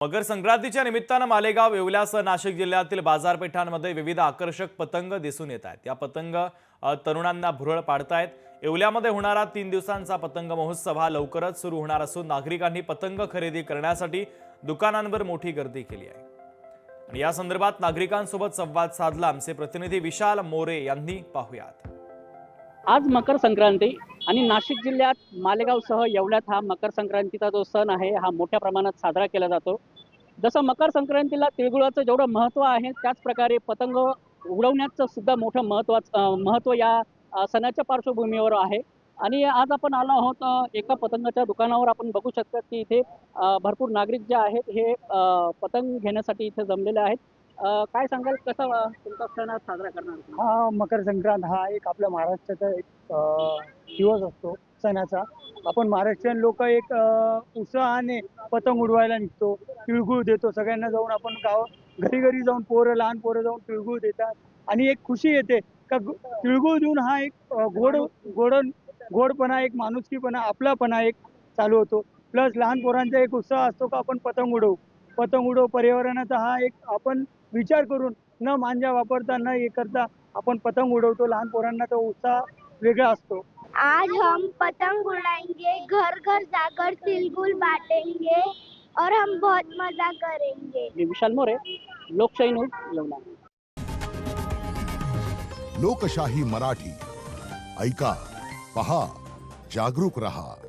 मकर संक्रांतीच्या निमित्तानं मालेगाव, येवल्यासह नाशिक जिल्ह्यातील बाजारपेठांमध्ये विविध आकर्षक पतंग दिसून येत आहेत। या पतंग तरुणांना भुरळ पाडतायत। येवल्यामध्ये होणारा 3 दिवसांचा पतंग महोत्सव हा लवकरच सुरू होणार असून नागरिकांनी पतंग खरेदी करण्यासाठी दुकानांवर मोठी गर्दी केली आहे। आणि या संदर्भात नागरिकांसोबत संवाद साधला आमचे प्रतिनिधी विशाल मोरे यांनी। पाहूयात। आज मकर संक्रांती आणि नाशिक जिल्ह्यात मालेगावसह येवल्यात हा मकर संक्रांतीचा जो सण आहे हा मोठ्या प्रमाणात साजरा केला जातो। जसं मकर संक्रांतीला तिळगुळाचं जेवढं महत्त्व आहे त्याच प्रकारे पतंग उडवण्याचं सुद्धा मोठं महत्त्व या सणाच्या पार्श्वभूमीवर आहे। आणि आज आपण आलो आहोत एका पतंगाच्या दुकानावर। आपण बघू शकता की इथे भरपूर नागरिक जे आहेत हे पतंग घेण्यासाठी इथे जमलेले आहेत। काय सांगाल, कसा तुमचा सण आज साजरा करणार? हा मकर संक्रांत हा एक आपल्या महाराष्ट्राचा एक दिवस असतो सणाचा। आपण महाराष्ट्रीयन लोक एक उत्साहाने पतंग उडवायला निघतो, तिळगुळ देतो सगळ्यांना जाऊन। आपण घरी घरी जाऊन लहान पोरं जाऊन तिळगुळ देतात आणि एक खुशी येते का तिळगुळ देऊन हा एक गोडपणा, एक माणुसकीपणा, आपलापणा एक चालू होतो। प्लस लहान पोरांचा एक उत्साह असतो का आपण पतंग उडवू। पर्यावरणाचा हा एक आपण विचार करून न मांजा वापरता न हे करता अपन पतंग उड़वतो। लहान पोरांना तो उत्साह वेगळा असतो। आज हम पतंग उड़ाएंगे, घर घर जाकर तिलगुल बांटेंगे और हम बहुत मजा करेंगे। मी विशाल मोरे, लोकशाही न्यूज, येवला। लोकशाही मराठी ऐका, पहा, जागरूक रहा।